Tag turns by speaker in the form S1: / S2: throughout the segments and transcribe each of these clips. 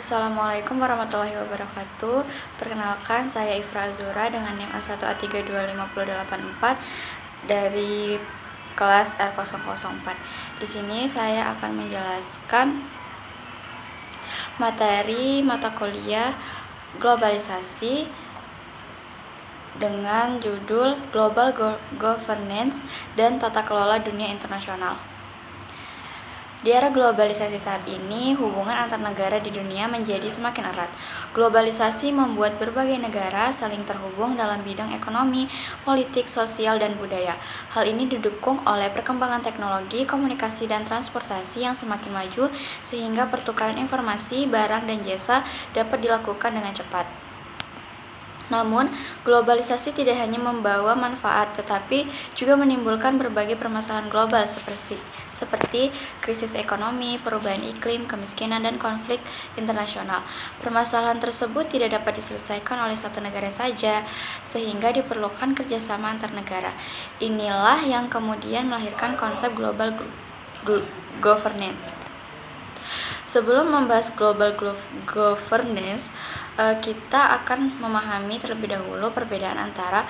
S1: Assalamualaikum warahmatullahi wabarakatuh. Perkenalkan, saya Ifra Azura dengan NIM A1A3258084 dari kelas R004. Di sini saya akan menjelaskan materi mata kuliah globalisasi dengan judul Global Governance dan Tata Kelola Dunia Internasional. Di era globalisasi saat ini, hubungan antar negara di dunia menjadi semakin erat. Globalisasi membuat berbagai negara saling terhubung dalam bidang ekonomi, politik, sosial, dan budaya. Hal ini didukung oleh perkembangan teknologi, komunikasi, dan transportasi yang semakin maju, sehingga pertukaran informasi, barang, dan jasa dapat dilakukan dengan cepat. Namun, globalisasi tidak hanya membawa manfaat, tetapi juga menimbulkan berbagai permasalahan global seperti krisis ekonomi, perubahan iklim, kemiskinan, dan konflik internasional. Permasalahan tersebut tidak dapat diselesaikan oleh satu negara saja, sehingga diperlukan kerjasama antar negara. Inilah yang kemudian melahirkan konsep global governance. Sebelum membahas global governance, kita akan memahami terlebih dahulu perbedaan antara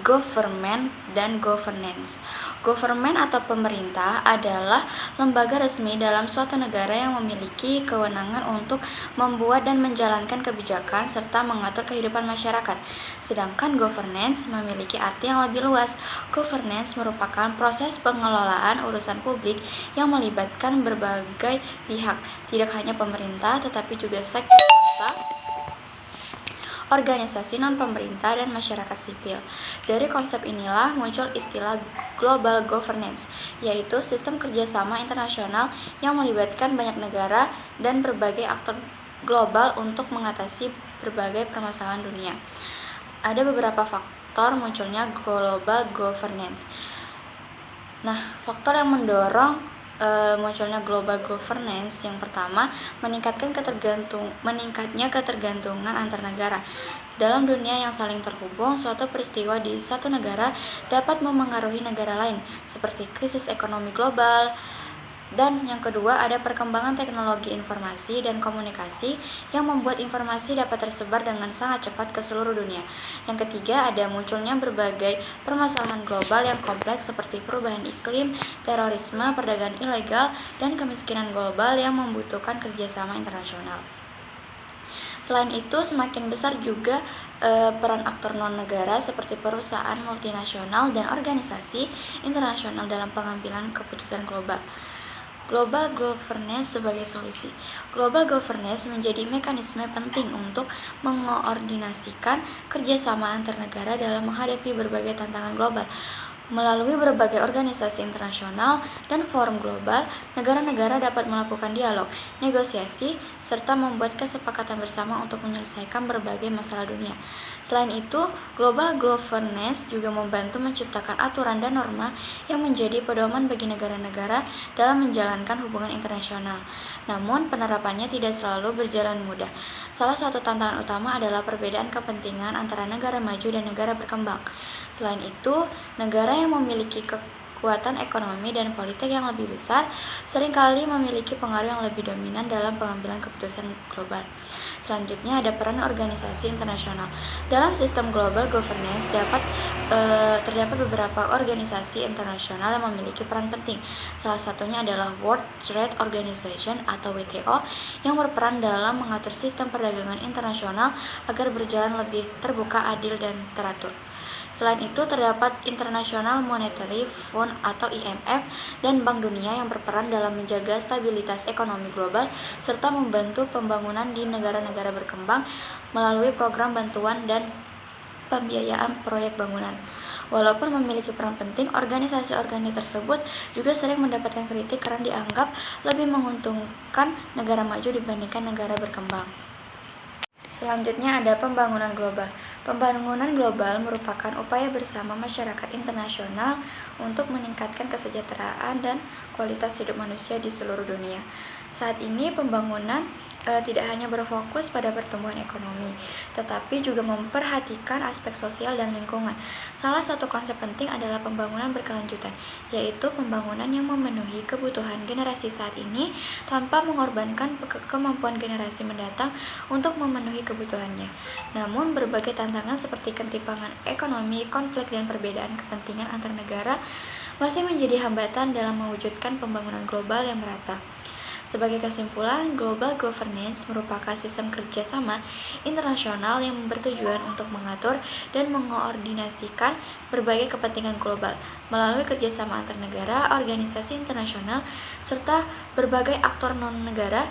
S1: government dan governance. Government atau pemerintah adalah lembaga resmi dalam suatu negara yang memiliki kewenangan untuk membuat dan menjalankan kebijakan serta mengatur kehidupan masyarakat. Sedangkan governance memiliki arti yang lebih luas. Governance merupakan proses pengelolaan urusan publik yang melibatkan berbagai pihak, tidak hanya pemerintah tetapi juga sektor swasta, organisasi non-pemerintah, dan masyarakat sipil. Dari konsep inilah muncul istilah global governance, yaitu sistem kerjasama internasional yang melibatkan banyak negara dan berbagai aktor global untuk mengatasi berbagai permasalahan dunia. Ada beberapa faktor munculnya global governance. Nah, faktor yang mendorong munculnya global governance yang pertama, meningkatnya ketergantungan antar negara. Dalam dunia yang saling terhubung, suatu peristiwa di satu negara dapat memengaruhi negara lain, seperti krisis ekonomi global. Dan yang kedua, ada perkembangan teknologi informasi dan komunikasi yang membuat informasi dapat tersebar dengan sangat cepat ke seluruh dunia. Yang ketiga, ada munculnya berbagai permasalahan global yang kompleks seperti perubahan iklim, terorisme, perdagangan ilegal, dan kemiskinan global yang membutuhkan kerjasama internasional. Selain itu, semakin besar juga peran aktor non-negara seperti perusahaan multinasional dan organisasi internasional dalam pengambilan keputusan global. Global governance sebagai solusi. Global governance menjadi mekanisme penting untuk mengoordinasikan kerjasama antar negara dalam menghadapi berbagai tantangan global. Melalui berbagai organisasi internasional dan forum global, negara-negara dapat melakukan dialog, negosiasi, serta membuat kesepakatan bersama untuk menyelesaikan berbagai masalah dunia. Selain itu, global governance juga membantu menciptakan aturan dan norma yang menjadi pedoman bagi negara-negara dalam menjalankan hubungan internasional. Namun, penerapannya tidak selalu berjalan mudah. Salah satu tantangan utama adalah perbedaan kepentingan antara negara maju dan negara berkembang. Selain itu, negara yang memiliki kekuatan ekonomi dan politik yang lebih besar seringkali memiliki pengaruh yang lebih dominan dalam pengambilan keputusan global. Selanjutnya, ada peran organisasi internasional. Dalam sistem global governance terdapat beberapa organisasi internasional yang memiliki peran penting. Salah satunya adalah World Trade Organization atau WTO yang berperan dalam mengatur sistem perdagangan internasional agar berjalan lebih terbuka, adil, dan teratur. Selain itu, terdapat International Monetary Fund atau IMF dan Bank Dunia yang berperan dalam menjaga stabilitas ekonomi global serta membantu pembangunan di negara-negara berkembang melalui program bantuan dan pembiayaan proyek bangunan. Walaupun memiliki peran penting, organisasi-organisasi tersebut juga sering mendapatkan kritik karena dianggap lebih menguntungkan negara maju dibandingkan negara berkembang. Selanjutnya ada pembangunan global. Pembangunan global merupakan upaya bersama masyarakat internasional untuk meningkatkan kesejahteraan dan kualitas hidup manusia di seluruh dunia. Saat ini pembangunan tidak hanya berfokus pada pertumbuhan ekonomi, tetapi juga memperhatikan aspek sosial dan lingkungan. Salah satu konsep penting adalah pembangunan berkelanjutan, yaitu pembangunan yang memenuhi kebutuhan generasi saat ini tanpa mengorbankan kemampuan generasi mendatang untuk memenuhi kebutuhannya. Namun, berbagai tantangan seperti ketimpangan ekonomi, konflik, dan perbedaan kepentingan antar negara masih menjadi hambatan dalam mewujudkan pembangunan global yang merata. Sebagai kesimpulan, global governance merupakan sistem kerjasama internasional yang bertujuan untuk mengatur dan mengoordinasikan berbagai kepentingan global melalui kerjasama antar negara, organisasi internasional, serta berbagai aktor non-negara.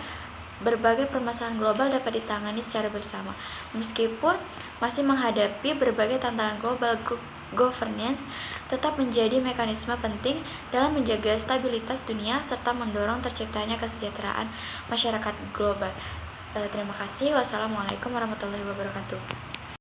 S1: Berbagai permasalahan global dapat ditangani secara bersama. Meskipun masih menghadapi berbagai tantangan global, governance tetap menjadi mekanisme penting dalam menjaga stabilitas dunia serta mendorong terciptanya kesejahteraan masyarakat global. Terima kasih. Wassalamualaikum warahmatullahi wabarakatuh.